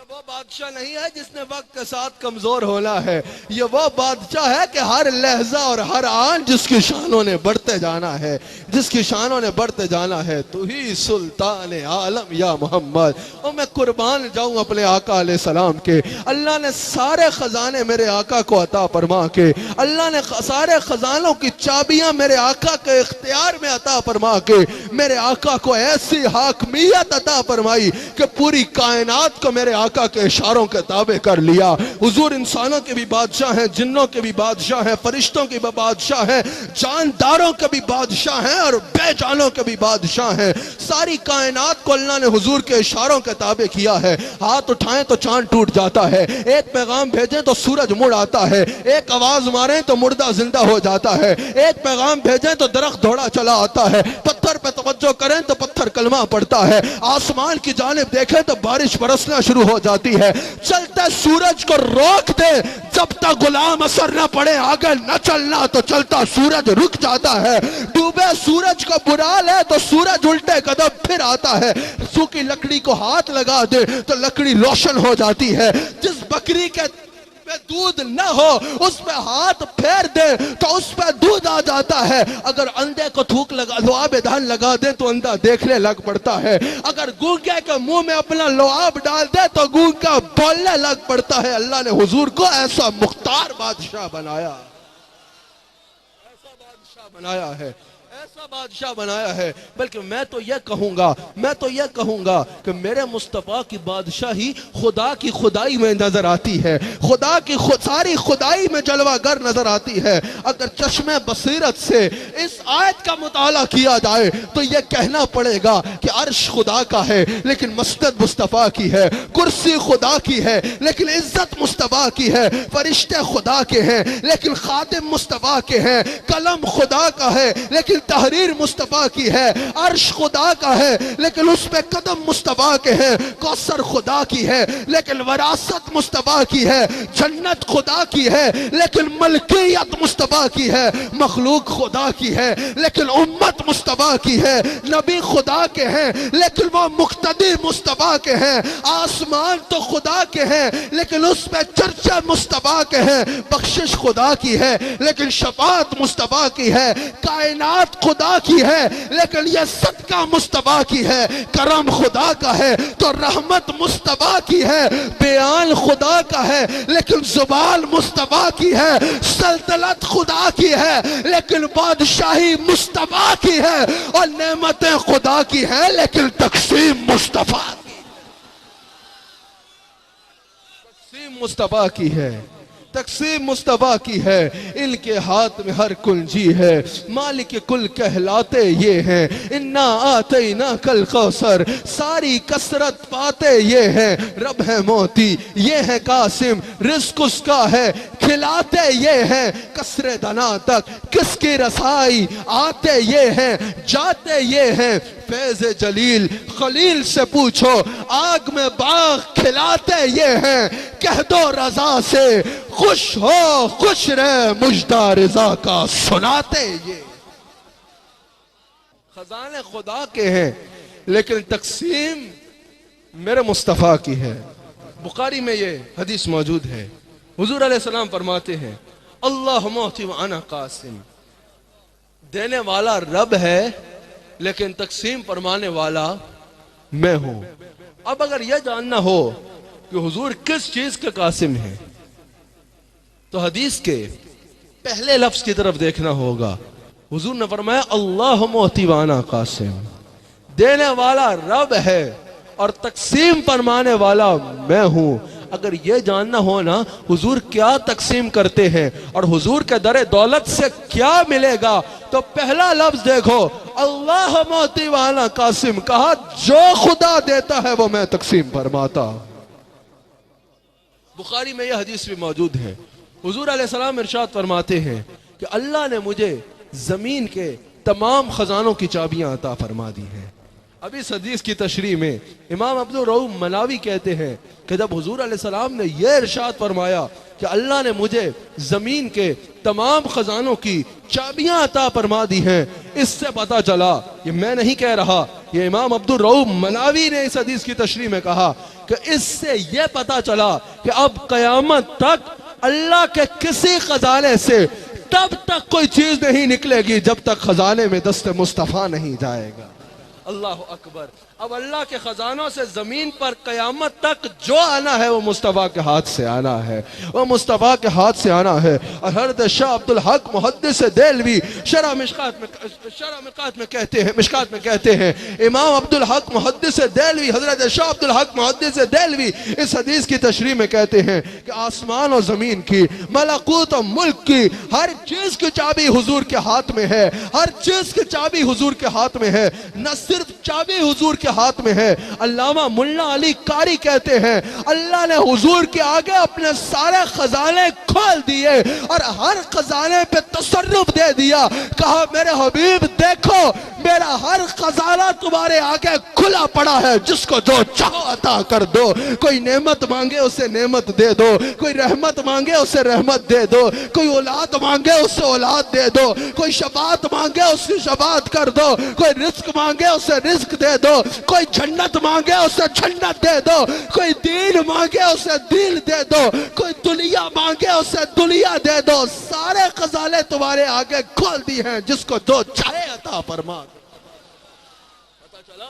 वो बादशाह नहीं है जिसने वक्त के साथ कमजोर होना है, ये वो बादशाह है कि हर लहजा और हर आन जिसकी शानों ने बढ़ते जाना है, जिसकी शानों ने बढ़ते जाना है। तू ही सुल्तान आलम या मोहम्मद। और मैं कुर्बान जाऊं अपने आका अलैहि सलाम के। अल्लाह ने सारे खजाने मेरे आका को अता फरमा के, अल्लाह ने सारे खजानों की चाबियां मेरे आका के इख्तियार में अता फरमा के मेरे आका को ऐसी हाकमियत अता फरमाई कि पूरी कायनात को मेरे आका के इशारों के ताबे कर लिया। हुजूर इंसानों के भी बादशाह हैं, जिन्नों के भी बादशाह हैं, फरिश्तों के भी बादशाह हैं, जानदारों के भी बादशाह हैं और बेजानों के भी बादशाह हैं। सारी कायनात को अल्लाह ने हुजूर के इशारों के ताबे किया है। हाथ उठाएं तो चांद टूट जाता है, एक पैगाम भेजें तो सूरज मुड़ आता है, एक आवाज मारें तो मुर्दा जिंदा हो जाता है, एक पैगाम भेजें तो दरख्त दौड़ा चला आता है, पत्थर पे तवज्जो करें तो पत्थर कलमा पड़ता है, आसमान की जानिब देखें तो बारिश बरसना शुरू हो जाती है। चलते सूरज को रोक दे जब तक गुलाम असर न पड़े, आगे न चलना तो चलता सूरज रुक जाता है। डूबे सूरज को बुरा ले तो सूरज उल्टे कदम फिर आता है। सूखी लकड़ी को हाथ लगा दे तो लकड़ी रोशन हो जाती है। जिस बकरी के पे दूध न हो उस पे हाथ फेर दे तो उस पे दूध आ जाता है। अगर अंधे को थूक लगा लुआब धान लगा दे तो अंधा देखने लग पड़ता है। अगर गूंगे के मुंह में अपना लुआब डाल दे तो गूंगा बोलने लग पड़ता है। अल्लाह ने हुजूर को ऐसा मुख्तार बादशाह बनाया, ऐसा बादशाह बनाया है, ऐसा बादशाह बनाया है। बल्कि मैं तो यह कहूंगा कि मेरे मुस्तफा की बादशाही खुदा की खुदाई में नजर आती है, खुदा की सारी खुदाई में जलवागर नजर आती है। अगर चश्मे बसीरत से इस आयत का मुताला किया जाए तो यह कहना पड़ेगा कि अर्श खुदा का है लेकिन मस्जिद मुस्तफा की है, कुर्सी खुदा की है लेकिन इज्जत मुस्तफा की है, फरिश्ते खुदा के हैं लेकिन खादिम मुस्तफा के हैं, कलम खुदा का है लेकिन तहरीर मुस्तफा की है, अर्श खुदा का है लेकिन उस पे कदम मुस्तफा के हैं, कौसर खुदा की है लेकिन वरासत मुस्तफा की है, जन्नत खुदा की है लेकिन मलकियत मुस्तफा की है, मखलूक खुदा की है लेकिन उम्मत मुस्तफा की है, नबी खुदा के हैं लेकिन वो मुक्तदी मुस्तफा के हैं, आसमान तो खुदा के हैं लेकिन उस पे चर्चा मुस्तफा के हैं, बख्शिश खुदा की है लेकिन शफाअत मुस्तफा की है, कायनात खुदा की है लेकिन ये सदका मुस्तफा की है, करम खुदा का है तो रहमत मुस्तफा की है, बयान खुदा का है लेकिन जुबान मुस्तफा की है, सल्तनत खुदा की है लेकिन बादशाही मुस्तफा की है, और नेमतें खुदा की है लेकिन तकसीम मुस्तफा की, तकसीम मुस्तफा की है, तकसीम मुस्तफा की है। इनके हाथ में हर कुंजी है, मालिक कुल कहलाते ये हैं। इन्ना आते ना कल कौसर, सारी कसरत पाते ये हैं। रब है मोती, ये है कासिम, रिस्क उसका है, खिलाते ये हैं। कसरे दना तक किसकी रसाई, आते ये हैं, जाते ये हैं। फैज जलील खलील से पूछो, आग में बाग खिलाते ये हैं। कह दो रजा से खुश हो, खुश रहे, मुजदा रजा का सुनाते ये। खजाने खुदा के हैं लेकिन तकसीम मेरे मुस्तफा की है। बुखारी में ये हदीस मौजूद है, हुजूर अलैहिस्सलाम फरमाते हैं अल्लाह मोती व अना कासिम, देने वाला रब है लेकिन तकसीम फरमाने वाला मैं हूं। अब अगर यह जानना हो कि हुजूर किस चीज के कासिम है तो हदीस के पहले लफ्ज की तरफ देखना होगा। हुजूर ने फरमाया अल्लाह मोती व अना कासिम, देने वाला रब है और तकसीम फरमाने वाला मैं हूं। अगर यह जानना हो ना हुजूर क्या तकसीम करते हैं और हुजूर के दरे दौलत से क्या मिलेगा, तो पहला लफ्ज देखो अल्लाह मोती व अना कासिम, कहा जो खुदा देता है वो मैं तकसीम फरमाता। बुखारी में यह हदीस भी मौजूद है, हुजूर अलैहिस्सलाम इरशाद फरमाते हैं कि अल्लाह ने मुझे जमीन के तमाम खजानों की चाबियां अता फरमा दी हैं। अब इस हदीस की तशरीह में इमाम अब्दुल रऊफ मनावी कहते हैं कि जब हुजूर अलैहिस्सलाम ने यह इरशाद फरमाया कि अल्लाह ने मुझे जमीन के तमाम खजानों की चाबियां अता फरमा दी हैं, इससे पता चला, ये मैं नहीं कह रहा, ये इमाम अब्दुल रऊफ मनावी ने इस हदीस की तशरीह में कहा कि इससे यह पता चला कि अब कयामत तक अल्लाह के किसी खजाने से तब तक कोई चीज नहीं निकलेगी जब तक खजाने में दस्ते मुस्तफा नहीं जाएगा। अल्लाह अकबर। अब अल्लाह के खजानों से जमीन पर कयामत तक जो आना है वो मुस्तफा के हाथ से आना है, वो मुस्तफा के हाथ से आना है। और हज़रत शाह अब्दुल हक मुहद्दिस देलवी शरह मिशकात में कहते हैं इमाम अब्दुल हक मुहद्दिस देलवी, हज़रत शाह अब्दुल हक मुहद्दिस देलवी इस हदीस की तशरीह में कहते हैं कि आसमान और जमीन की, मलकूत और मुल्क की हर चीज की चाबी हुजूर के हाथ में है, हर चीज की चाबी हुजूर के हाथ में है, न सिर्फ चाबी हुजूर के हाथ में है। अल्लामा मुल्ला अली कारी कहते हैं अल्लाह ने हुजूर के आगे अपने सारे खजाने खोल दिए और हर खजाने पे तसर्रुफ दे दिया। कहा मेरे हबीब देखो मेरा हर खजाना तुम्हारे आगे खुला पड़ा है, जिसको जो चाहो अता कर दो। कोई नेमत मांगे उसे नेमत दे दो, कोई रहमत मांगे उसे रहमत दे दो, कोई औलाद मांगे उसे औलाद दे दो, कोई शफाअत मांगे उसकी शफाअत कर दो, कोई रिस्क मांगे उसे रिस्क दे दो, कोई जन्नत मांगे उसे जन्नत दे दो, कोई दीन मांगे उसे दीन दे दो, कोई दुनिया मांगे उसे दुनिया दे दो। सारे खजाने तुम्हारे आगे खोल दी हैं, जिसको जो चाहे अता फरमा। पता चला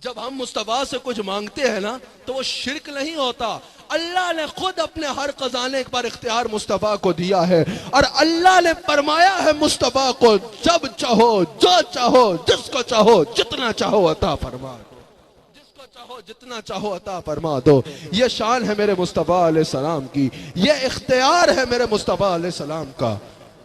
जब हम मुस्तफा से कुछ मांगते हैं ना तो वो शिरक नहीं होता। अल्लाह ने खुद अपने हर खजाने पर इख्तियार मुस्तफा को दिया है और अल्लाह ने फरमाया है मुस्तफा को जब चाहो जो चाहो जिसको चाहो जितना चाहो अता फरमा दो, जिसको चाहो जितना चाहो अता फरमा दो। ये शान है मेरे मुस्तफा अलैहिस्सलाम की, ये इख्तियार है मेरे मुस्तफा अलैहिस्सलाम का।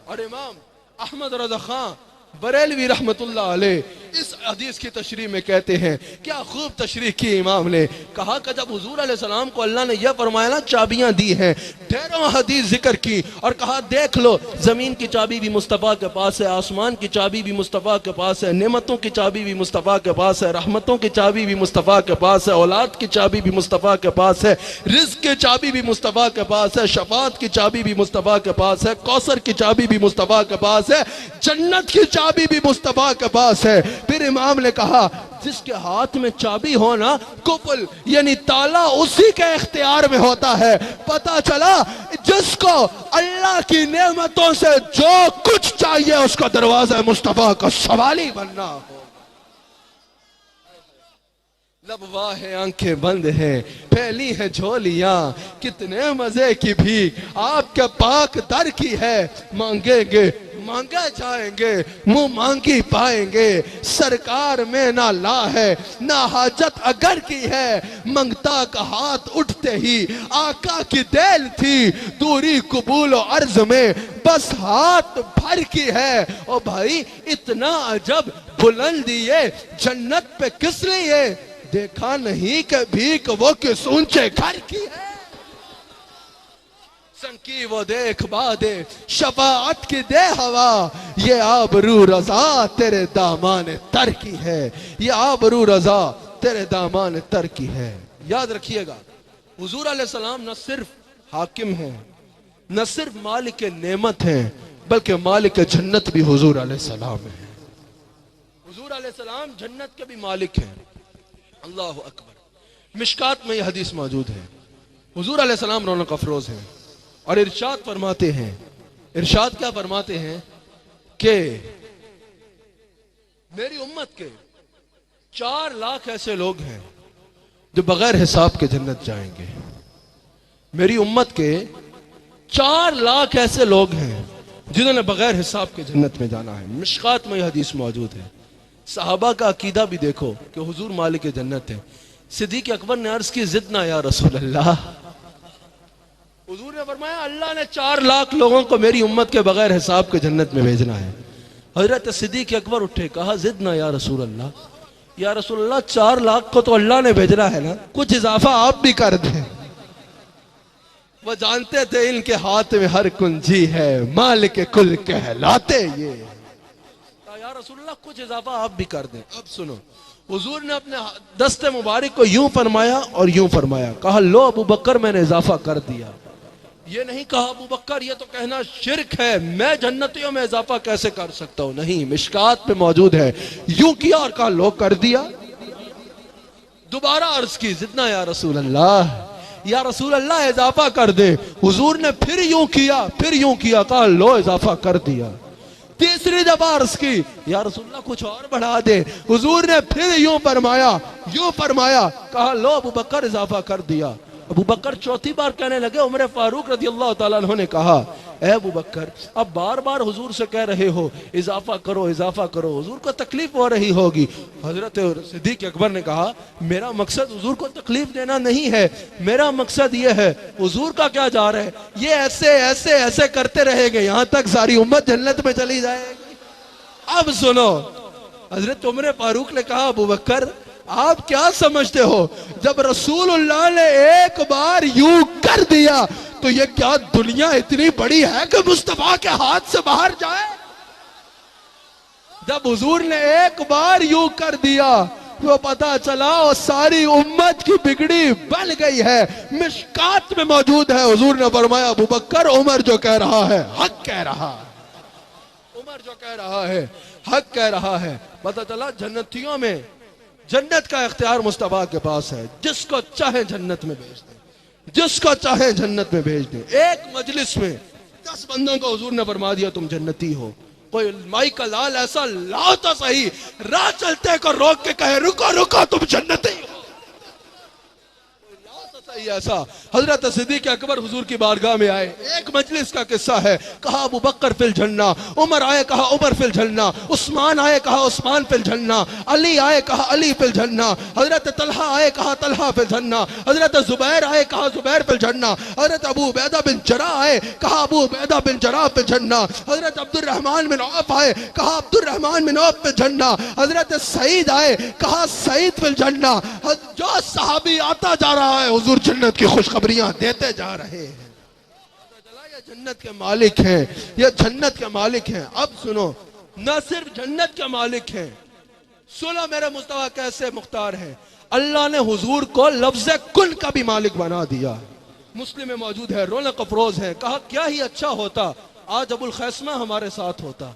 और इमाम अहमद रज़ा खान बरेलवी रहमतुल्लाह अलैह इस हदीस की तशरीह में कहते हैं, क्या खूब तशरीह की इमाम ने। कहा कि जब हुजूर अलैहिस्सलाम को अल्लाह ने यह फरमाया ना चाबियां दी हैं, ढेरों हदीस जिक्र की और कहा देख लो जमीन की चाबी भी मुस्तफा के पास है, आसमान की चाबी भी मुस्तफा के पास है, नेमतों की चाबी भी मुस्तफा के पास है, रहमतों की चाबी भी मुस्तफा के पास है, औलाद की चाबी भी मुस्तफा के पास है, रिज़्क़ की चाबी भी मुस्तफा के पास है, शफाअत की चाबी भी मुस्तफा के पास है, कौसर की चाबी भी मुस्तफा के पास है, जन्नत की चाबी भी मुस्तफा के पास है। फिर इमाम ने कहा जिसके हाथ में चाबी हो ना, कुफल यानी ताला उसी के इख्तियार में होता है। पता चला जिसको अल्लाह की नेमतों से जो कुछ चाहिए उसका दरवाजा मुस्तफा का सवाली बनना हो। लब वाह है, आंखें बंद है, फैली है झोलियां, कितने मजे की भीख आपके पाक दर की है। मांगेंगे मांगे जाएंगे, मुंह मांगी पाएंगे। सरकार में ना ला है ना हाजत अगर की है, मंगता का हाथ उठते ही आका की देल थी। दूरी कबूल और अर्ज में बस हाथ भर की है। ओ भाई इतना अजब बुलंदी जन्नत पे किस लिए, देखा नहीं कभी कि वो किस ऊंचे घर की है। संकी वो देख बादे शफाअत की दे हवा, ये आबरू रजा तेरे दामान तर की है। ये आबरू रजा तेरे दामान तर की है। याद रखिएगा हुजूर अलैहिस्सलाम न सिर्फ हाकिम हैं, न सिर्फ मालिक नेमत हैं, बल्कि मालिक जन्नत भी हुजूर अलैहिस्सलाम है। हुजूर अलैहिस्सलाम जन्नत के भी मालिक हैं। अल्लाह अकबर। मिशकात में यह हदीस मौजूद है। हुजूर अलैहिस्सलाम रौनक अफरोज हैं और इरशाद फरमाते हैं, इरशाद क्या फरमाते हैं कि मेरी उम्मत के 4 लाख ऐसे लोग हैं जो बगैर हिसाब के जन्नत जाएंगे। मेरी उम्मत के 4 लाख ऐसे लोग हैं जिन्होंने बगैर हिसाब के जन्नत में जाना है। मिशकात में यह हदीस मौजूद है। सहाबा का अकीदा भी देखो कि हुजूर मालिक जन्नत है। सिद्दीक अकबर ने अर्ज की, जिदना या रसूल अल्लाह। हुजूर ने फरमाया अल्लाह ने 4 लाख लोगों को मेरी उम्मत के बगैर हिसाब के जन्नत में भेजना है। हजरत सिद्दीक अकबर उठे, कहा जिदना या रसूल अल्लाह, या रसूल अल्लाह 4 लाख को तो अल्लाह ने भेजना है ना, कुछ इजाफा आप भी कर दें। वो जानते थे इनके हाथ में हर कुंजी है, मालिक कुल कहलाते ये। या रसूलल्लाह कुछ इजाफा आप भी कर दें। अब सुनो, हुजूर ने अपने दस्ते मुबारक को यूं फरमाया और यूं फरमाया, कहा लो अबू बकर मैंने इजाफा कर दिया। ये नहीं कहा अबू बकर ये तो कहना शिर्क है, मैं जन्नतियों में इजाफा कैसे कर सकता हूं। नहीं, मिशकात पे मौजूद है। यूं किया और कहा लो कर दिया। दोबारा अर्ज की, जितना या रसूल अल्लाह, या रसूल अल्लाह इजाफा कर दे। हुजूर ने फिर यूं किया, फिर यूं किया, कहा लो इजाफा कर दिया। तीसरी दफा अर्ज की, या रसूलल्लाह कुछ और बढ़ा दे। हुजूर ने फिर यूं फरमाया, कहा लो अबू बकर इजाफा कर दिया। अबू बकर चौथी बार कहने लगे। उमर फारूक रज़ी अल्लाह ताला अन्हु ने कहा, ए अबू बकर अब बार बार हुजूर से कह रहे हो इजाफा करो इजाफा करो, हुजूर को तकलीफ हो रही होगी। हजरत सिद्दीक अकबर ने कहा, मेरा मकसद हुजूर को तकलीफ देना नहीं है, मेरा मकसद ये है हुजूर का क्या जा रहा है, ये ऐसे ऐसे ऐसे करते रहेंगे यहां तक सारी उम्मत जन्नत में चली जाएगी। अब सुनो, हजरत उमर फारूक ने कहा, अबू बकर आप क्या समझते हो, जब रसूलुल्लाह ने एक बार यूं कर दिया तो ये क्या दुनिया इतनी बड़ी है कि मुस्तफा के हाथ से बाहर जाए। जब हुजूर ने एक बार यूं कर दिया तो पता चला और सारी उम्मत की बिगड़ी बन गई है। मिशकात में मौजूद है, हुजूर ने फरमाया अबू बकर उमर जो कह रहा है हक कह रहा है, उमर जो कह रहा है हक कह रहा है। पता चला जन्नतियों में जन्नत का इख्तियार मुस्तफा के पास है। जिसको चाहे जन्नत में भेज दे, जिसको चाहे जन्नत में भेज दे। एक मजलिस में 10 बंदों को हुजूर ने फरमा दिया तुम जन्नती हो। कोई माई का लाल ऐसा लाओ तो सही, राह चलते को रोक के कहे रुको रुको तुम जन्नती हो, ऐसा। हजरत सिद्दीक अकबर हुजूर की बारगाह में आए। एक मजलिस का किस्सा है। कहा अबू बकर फिल जन्ना, उमर आए कहा उमर फिल जन्ना, उस्मान आए कहा उस्मान फिल जन्ना, अली आए कहा अली फिल जन्ना, हजरत तलहा आए कहा तलहा फिल जन्ना, हजरत जुबैर आए कहा जुबैर फिल जन्ना, हजरत अबू उबैदा बिन जरा आए कहा अबू उबैदा बिन जरा फिल जन्ना, हजरत अब्दुर्रहमान बिन औफ आए कहा अब्दुर्रहमान बिन औफ फिल जन्ना, हजरत सईद आए कहा सईद फिल जन्ना। जो सहाबी आता जा रहा है हुजूर जन्नत की खुशखबरियां देते जा रहे हैं। ये जन्नत के मालिक हैं, ये जन्नत के मालिक हैं। अब सुनो, न सिर्फ जन्नत के मालिक हैं, सुनो मेरे मुस्तफा कैसे मुख्तार हैं। अल्लाह ने हुजूर को लफ्ज़ कुल का भी मालिक बना दिया। मुस्लिम में मौजूद है, रौनक अफरोज है। कहा क्या ही अच्छा होता आज अबुल खैसमा हमारे साथ होता।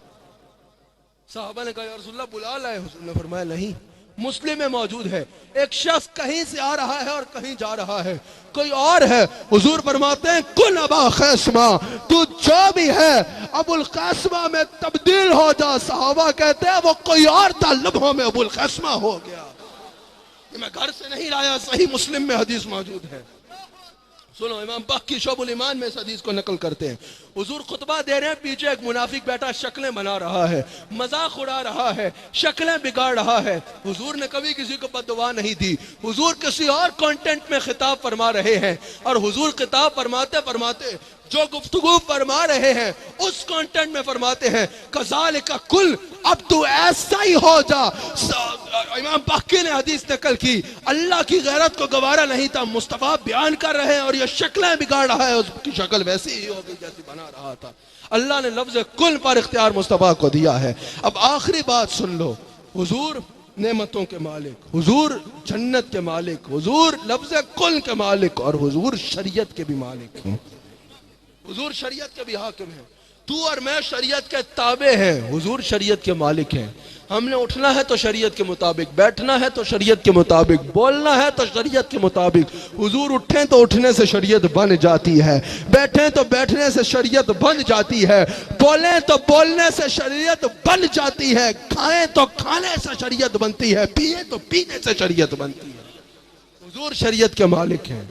साहबा ने कहा या रसूलल्लाह बुला लाए। हुजूर ने फरमाया नहीं, मुस्लिम में मौजूद है। एक शख्स कहीं से आ रहा है और कहीं जा रहा है, कोई और है। हुजूर फरमाते हैं कुल अबा क़ैसमा, तू जो भी है अबुल क़ैसमा में तब्दील हो जा। सहाबा कहते हैं वो कोई और था, लम्हों में अबुल क़ैसमा हो गया। ये मैं घर से नहीं लाया, सही मुस्लिम में हदीस मौजूद है। सुनो, इमाम बख्की शोबुल ईमान में इस हदीस को नकल करते हैं। हुजूर खुतबा दे रहे हैं, पीछे एक मुनाफिक बैठा शक्लें बना रहा है, मजाक उड़ा रहा है, शक्लें बिगाड़ रहा है। हुजूर ने कभी किसी को बद्दुआ नहीं दी। हुजूर किसी और कंटेंट में खिताब फरमा रहे हैं और हुजूर खिताब फरमाते फरमाते जो गुफ्तगू फरमा रहे हैं उस कंटेंट में फरमाते हैं कज़ालिका कुल, अब तू ऐसा ही हो जा। इमाम बख्की ने हदीस नकल की। अल्लाह की गैरत को गवारा नहीं था, मुस्तफा बयान कर रहे हैं और ये शक्लें बिगाड़ रहा है, उसकी शक्ल वैसी ही हो गई जैसी बना रहा था। अल्लाह ने लफ्ज कुल पर इख्तियार मुस्तफा को दिया है। अब आखिरी बात सुन लो, हुजूर नेमतों के मालिक, हुजूर जन्नत के मालिक, हुजूर लफ्ज कुल के मालिक और हुजूर शरीयत के भी मालिक हैं। हुजूर शरीयत के भी हाकिम हैं। तू और मैं शरीयत के ताबे हैं, हुजूर शरीयत के मालिक हैं। हमने उठना है तो शरीयत के मुताबिक, बैठना है तो शरीयत के मुताबिक, बोलना है तो शरीयत के मुताबिक। हुजूर उठें तो उठने से शरीयत बन जाती है, बैठें तो बैठने से शरीयत बन जाती है, बोलें तो बोलने से शरीयत बन जाती है, खाएं तो खाने से शरीयत बनती है, पिए तो पीने से शरीयत बनती है। हुजूर शरीयत के मालिक हैं।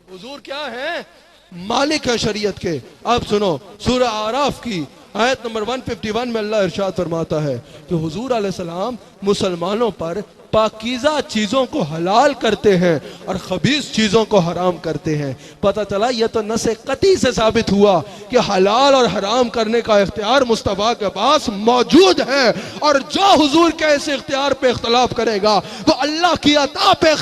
हुजूर क्या है? मालिक है शरीयत के। अब सुनो, सूरह आराफ की आयत नंबर 151 में अल्लाह इरशाद फरमाता है कि हुजूर अलैहिस्सलाम मुसलमानों पर पाकीज़ा चीज़ों को हलाल करते हैं और खबीस चीज़ों को हराम करते हैं। पता चला यह तो नसे कती से साबित हुआ कि हलाल और हराम करने का इख्तियार मुस्तफा के पास मौजूद है। और जो हुजूर के इस इख्तियार पे इख्तलाफ करेगा वो अल्लाह की अता पे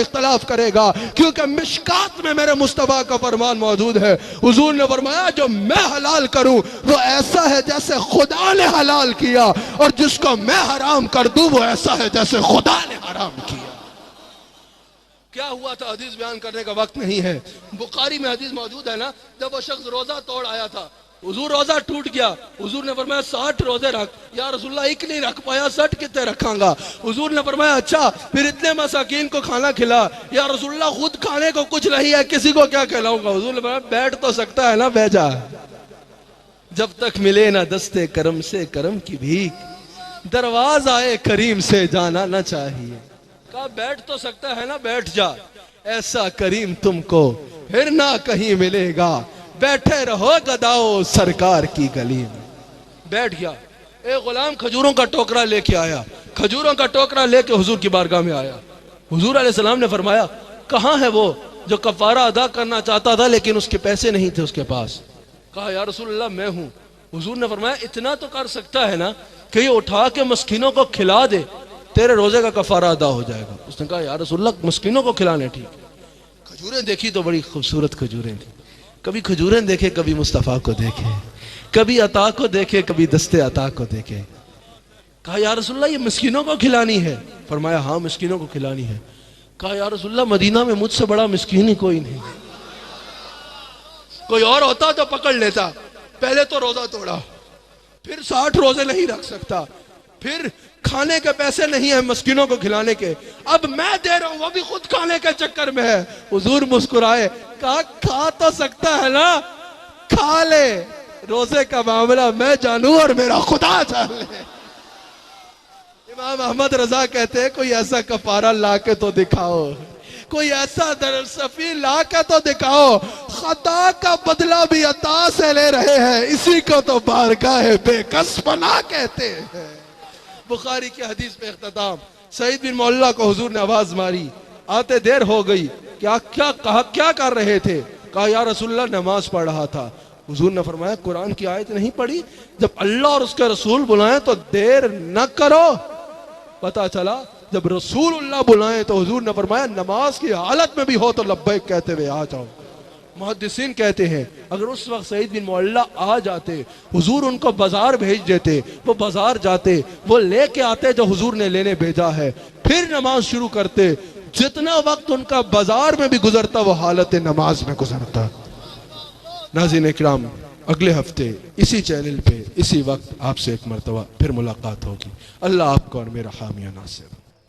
इख्तलाफ करेगा, क्योंकि मिशकात में मेरे मुस्तफा का फरमान मौजूद है। हुजूर ने फरमाया जो मैं हलाल करूं वो ऐसा है जैसे खुदा ने हलाल किया, और जिसको मैं हराम कर दूं वो ऐसा है जैसे खुदा ने हराम किया। क्या हुआ था हदीस बयान करने का वक्त नहीं है। बुखारी में हदीस मौजूद है ना, जब वो शख्स रोजा तोड़ आया था, हुजूर रोजा टूट गया, हुजूर ने फरमाया 60 रोजे रख। या रसूलुल्लाह एक नहीं रख पाया, 60 कितने रखांगा? हुजूर ने फरमाया अच्छा फिर इतने मसाकीन को खाना खिला। या रसूलुल्लाह खुद खाने को कुछ नहीं है, किसी को क्या खिलाऊंगा? हुजूर ने फरमाया बैठ तो सकता है ना, बैजा, जब तक मिले ना दस्ते करम से करम की भीख, दरवाज़ाए करीम से जाना ना चाहिए। कहा बैठ तो सकता है ना, बैठ जा, ऐसा करीम तुमको फिर ना कहीं मिलेगा, बैठे रहो गदाओ सरकार की गली में। बैठ गया। एक गुलाम खजूरों का टोकरा लेके आया, खजूरों का टोकरा लेके हुजूर की बारगाह में आया। हुजूर अलैहिस्सलाम ने फरमाया कहाँ है वो जो कफारा अदा करना चाहता था लेकिन उसके पैसे नहीं थे उसके पास? कहा या रसूलल्लाह मैं हूं। हुजूर ने फरमाया इतना तो कर सकता है ना कि ये उठा के मस्कीनों को खिला दे, तेरे रोजे का कफारा अदा हो जाएगा। उसने कहा या रसूलल्लाह मस्कीनों को खिलाने ठीक है। खजूरें देखी तो बड़ी खूबसूरत खजूरें थी। कभी खजूरें देखे, कभी मुस्तफ़ा को देखे, कभी अता को देखे, कभी दस्ते अता को देखे। कहा या रसूलल्लाह ये मस्कीनों को खिलानी है? फरमाया हाँ मस्कीनों को खिलानी है। कहा या रसूलल्लाह मदीना में मुझसे बड़ा मिस्कीन ही कोई नहीं, कोई और होता तो पकड़ लेता। पहले तो रोजा तोड़ा, फिर 60 रोजे नहीं रख सकता, फिर खाने के पैसे नहीं है मस्कीनों को खिलाने के, अब मैं दे रहा हूं वो भी खुद खाने के चक्कर में है। हुजूर मुस्कुराए, कहा खा तो सकता है ना, खा ले, रोजे का मामला मैं जानू और मेरा खुदा जान ले। इमाम अहमद रजा कहते हैं कोई ऐसा कफारा ला के तो दिखाओ, कोई ऐसा दरसफी ला के तो दिखाओ, खता का बदला भी अता से ले रहे हैं, इसी को तो बारगाह बेकस बना कहते हैं। बुखारी की हदीस पे इख्तिताम। सईद बिन मौला को हुजूर ने आवाज मारी, आते देर हो गई, क्या क्या कहा, क्या कर रहे थे? कहा या रसूलल्लाह नमाज पढ़ रहा था। हुजूर ने फरमाया कुरान की आयत नहीं पढ़ी, जब अल्लाह और उसके रसूल बुलाए तो देर न करो। पता चला जब रसूलुल्लाह बुलाए तो हुजूर ने फरमाया नमाज की हालत में भी हो तो लब्बैक कहते हुए आ जाओ। मुहद्दिसीन कहते हैं अगर उस वक्त सईद बिन मौला आ जाते, हुजूर उनको बाजार भेज देते, वो बाजार जाते, वो लेके आते जो हुजूर ने लेने भेजा है, फिर नमाज शुरू करते, जितना वक्त उनका बाजार में भी गुजरता वो हालत नमाज में गुजरता। नाज़रीन इकराम, अगले हफ्ते इसी चैनल पे इसी वक्त आपसे एक मरतबा फिर मुलाकात होगी। अल्लाह आपको और मेरा हामी नासिर।